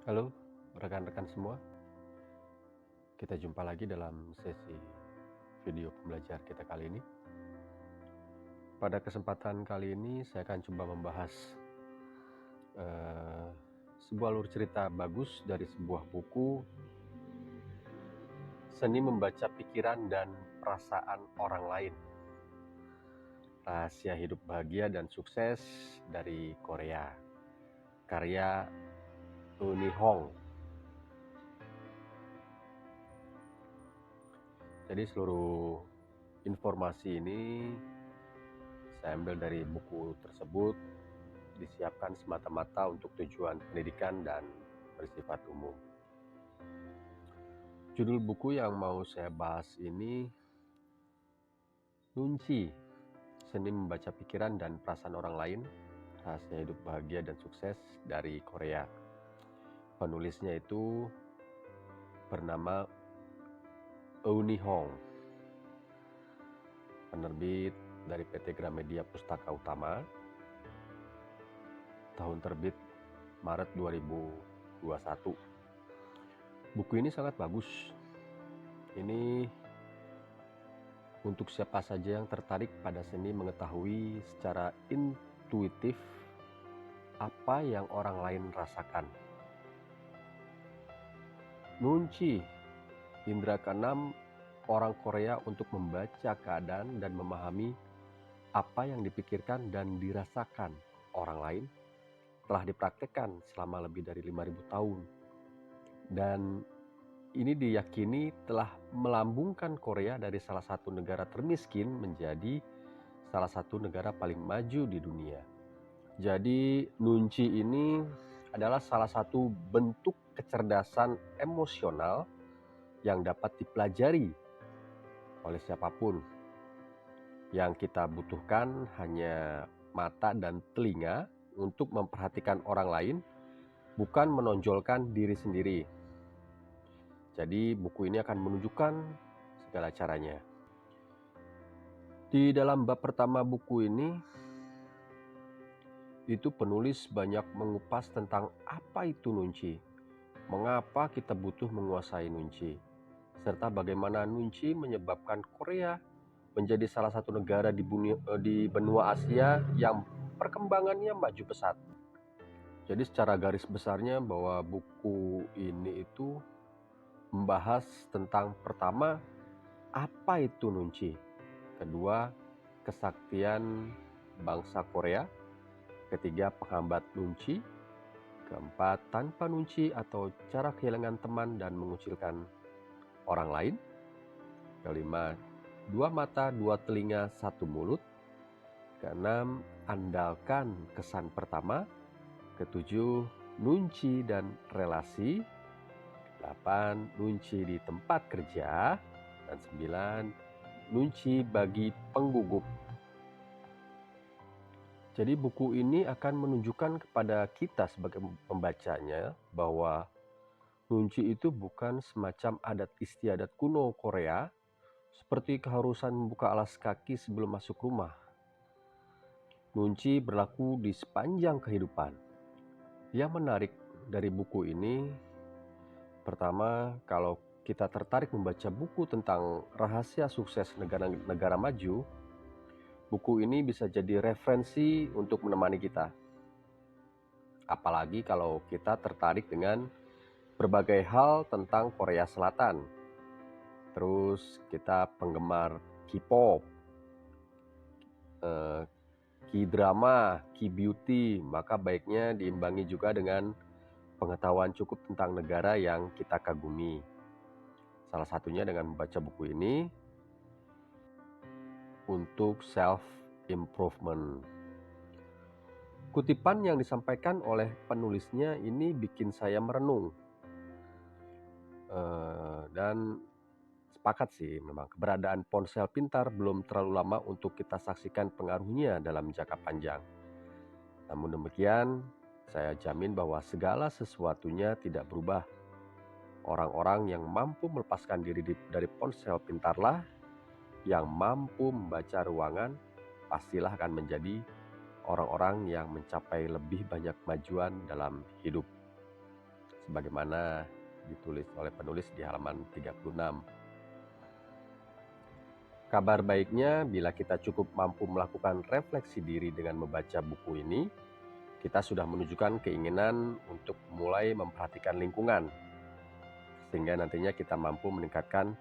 Halo rekan-rekan semua, kita jumpa lagi dalam sesi video pembelajaran kita kali ini. Pada kesempatan kali ini saya akan coba membahas sebuah alur cerita bagus dari sebuah buku, Seni Membaca Pikiran dan Perasaan Orang Lain, Rahasia Hidup Bahagia dan Sukses dari Korea, karya Eunhee Hong. Jadi seluruh informasi ini saya ambil dari buku tersebut, disiapkan semata-mata untuk tujuan pendidikan dan bersifat umum. Judul buku yang mau saya bahas ini Nunci, Seni Membaca Pikiran dan Perasaan Orang Lain, Rahasia Hidup Bahagia dan Sukses dari Korea. Penulisnya itu bernama Eunhee Hong, penerbit dari PT Gramedia Pustaka Utama, tahun terbit Maret 2021. Buku ini sangat bagus. Ini untuk siapa saja yang tertarik pada seni mengetahui secara intuitif apa yang orang lain rasakan. Nunci, indera keenam orang Korea untuk membaca keadaan dan memahami apa yang dipikirkan dan dirasakan orang lain, telah dipraktekkan selama lebih dari 5.000 tahun. Dan ini diyakini telah melambungkan Korea dari salah satu negara termiskin menjadi salah satu negara paling maju di dunia. Jadi Nunci ini adalah salah satu bentuk kecerdasan emosional yang dapat dipelajari oleh siapapun. Yang kita butuhkan hanya mata dan telinga untuk memperhatikan orang lain, bukan menonjolkan diri sendiri. Jadi buku ini akan menunjukkan segala caranya. Di dalam bab pertama buku ini, itu penulis banyak mengupas tentang apa itu nunci, mengapa kita butuh menguasai nunci, serta bagaimana nunci menyebabkan Korea menjadi salah satu negara di benua Asia yang perkembangannya maju pesat. Jadi secara garis besarnya bahwa buku ini itu membahas tentang pertama, apa itu nunci, kedua, kesaktian bangsa Korea, ketiga, penghambat nunci, keempat, tanpa nunci atau cara kehilangan teman dan mengucilkan orang lain, kelima, dua mata, dua telinga, satu mulut, keenam, andalkan kesan pertama, ketujuh, nunci dan relasi, 8, nunci di tempat kerja, dan 9, nunci bagi penggugup. Jadi buku ini akan menunjukkan kepada kita sebagai pembacanya bahwa nunci itu bukan semacam adat istiadat kuno Korea seperti keharusan membuka alas kaki sebelum masuk rumah. Nunci berlaku di sepanjang kehidupan. Yang menarik dari buku ini, pertama, kalau kita tertarik membaca buku tentang rahasia sukses negara-negara maju, buku ini bisa jadi referensi untuk menemani kita. Apalagi kalau kita tertarik dengan berbagai hal tentang Korea Selatan. Terus kita penggemar K-pop, K-drama, K-beauty, maka baiknya diimbangi juga dengan pengetahuan cukup tentang negara yang kita kagumi. Salah satunya dengan membaca buku ini untuk self-improvement. Kutipan yang disampaikan oleh penulisnya ini bikin saya merenung. Dan sepakat sih, memang keberadaan ponsel pintar belum terlalu lama untuk kita saksikan pengaruhnya dalam jangka panjang. Namun demikian, saya jamin bahwa segala sesuatunya tidak berubah. Orang-orang yang mampu melepaskan diri dari ponsel pintarlah yang mampu membaca ruangan, pastilah akan menjadi orang-orang yang mencapai lebih banyak kemajuan dalam hidup. sebagaimana ditulis oleh penulis di halaman 36. Kabar baiknya, bila kita cukup mampu melakukan refleksi diri dengan membaca buku ini, kita sudah menunjukkan keinginan untuk mulai memperhatikan lingkungan, sehingga nantinya kita mampu meningkatkan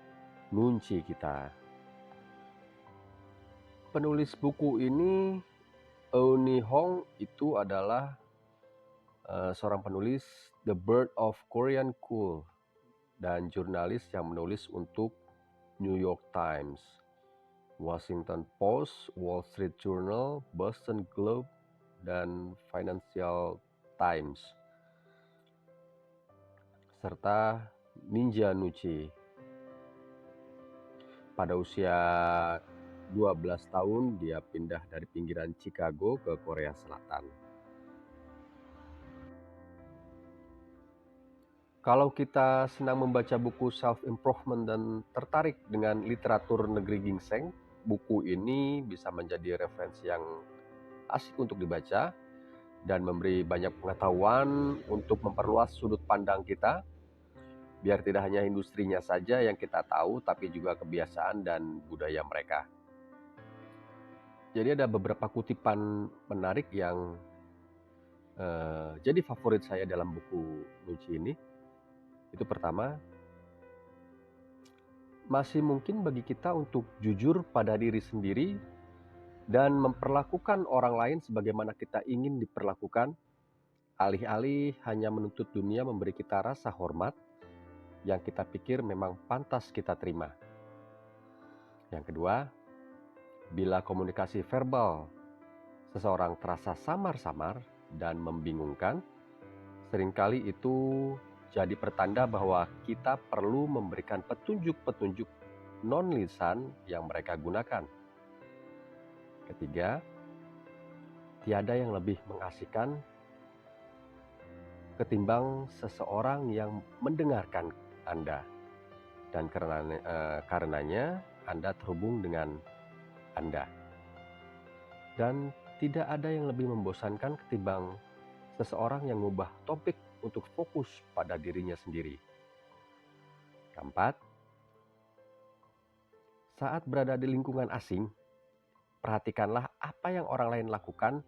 nunci kita. Penulis buku ini, Eunhee Hong, itu adalah seorang penulis The Birth of Korean Cool dan jurnalis yang menulis untuk New York Times, Washington Post, Wall Street Journal, Boston Globe, dan Financial Times, serta Ninja Nuchi. Pada usia 12 tahun, dia pindah dari pinggiran Chicago ke Korea Selatan. Kalau kita senang membaca buku self-improvement dan tertarik dengan literatur negeri ginseng, buku ini bisa menjadi referensi yang asik untuk dibaca dan memberi banyak pengetahuan untuk memperluas sudut pandang kita, biar tidak hanya industrinya saja yang kita tahu, tapi juga kebiasaan dan budaya mereka. Jadi ada beberapa kutipan menarik yang jadi favorit saya dalam buku Nunci ini. Itu pertama, masih mungkin bagi kita untuk jujur pada diri sendiri dan memperlakukan orang lain sebagaimana kita ingin diperlakukan, alih-alih hanya menuntut dunia memberi kita rasa hormat yang kita pikir memang pantas kita terima. Yang kedua, bila komunikasi verbal seseorang terasa samar-samar dan membingungkan, seringkali itu jadi pertanda bahwa kita perlu memberikan petunjuk-petunjuk non-lisan yang mereka gunakan. Ketiga, tiada yang lebih mengasihkan ketimbang seseorang yang mendengarkan Anda, dan karenanya Anda terhubung dengan Anda. Dan tidak ada yang lebih membosankan ketimbang seseorang yang mengubah topik untuk fokus pada dirinya sendiri. Keempat, saat berada di lingkungan asing, perhatikanlah apa yang orang lain lakukan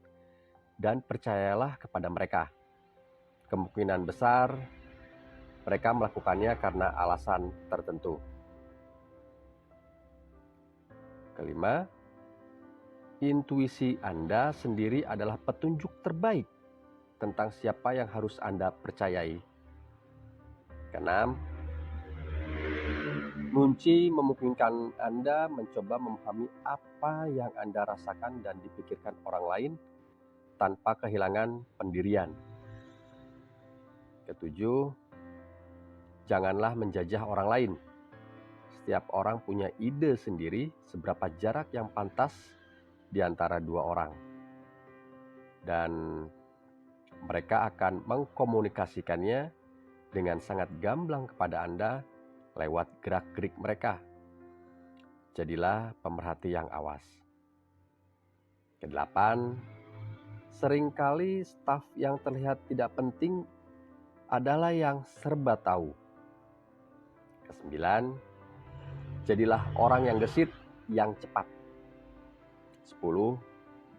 dan percayalah kepada mereka. Kemungkinan besar mereka melakukannya karena alasan tertentu. Kelima, intuisi Anda sendiri adalah petunjuk terbaik tentang siapa yang harus Anda percayai. Keenam, nunci memungkinkan Anda mencoba memahami apa yang Anda rasakan dan dipikirkan orang lain tanpa kehilangan pendirian. Ketujuh, janganlah menjajah orang lain. Setiap orang punya ide sendiri seberapa jarak yang pantas di antara dua orang. Dan mereka akan mengkomunikasikannya dengan sangat gamblang kepada Anda lewat gerak-gerik mereka. Jadilah pemerhati yang awas. Kedelapan, seringkali staf yang terlihat tidak penting adalah yang serba tahu. Kesembilan, jadilah orang yang gesit, yang cepat. 10,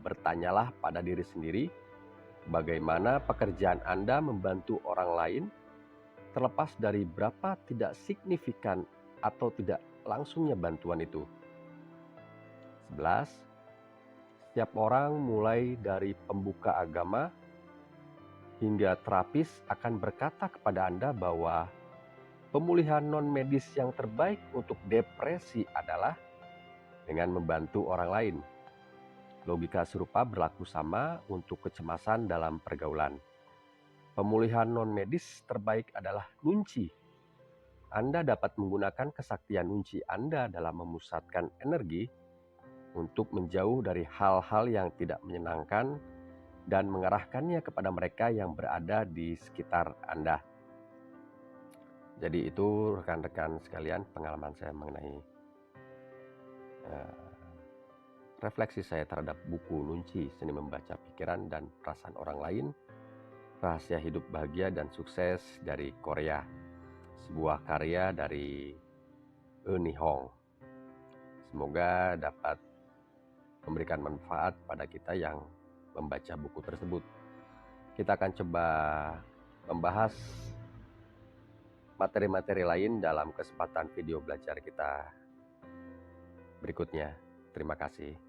bertanyalah pada diri sendiri, bagaimana pekerjaan Anda membantu orang lain, terlepas dari berapa tidak signifikan atau tidak langsungnya bantuan itu. 11, setiap orang mulai dari pembuka agama hingga terapis akan berkata kepada Anda bahwa pemulihan non-medis yang terbaik untuk depresi adalah dengan membantu orang lain. Logika serupa berlaku sama untuk kecemasan dalam pergaulan. Pemulihan non-medis terbaik adalah nunci. Anda dapat menggunakan kesaktian nunci Anda dalam memusatkan energi untuk menjauh dari hal-hal yang tidak menyenangkan dan mengarahkannya kepada mereka yang berada di sekitar Anda. Jadi itu rekan-rekan sekalian pengalaman saya mengenai refleksi saya terhadap buku Nunci, Seni Membaca Pikiran dan Perasaan Orang Lain, Rahasia Hidup Bahagia dan Sukses dari Korea, sebuah karya dari Eun Hong. Semoga dapat memberikan manfaat pada kita yang membaca buku tersebut. Kita akan coba membahas materi-materi lain dalam kesempatan video belajar kita berikutnya. Terima kasih.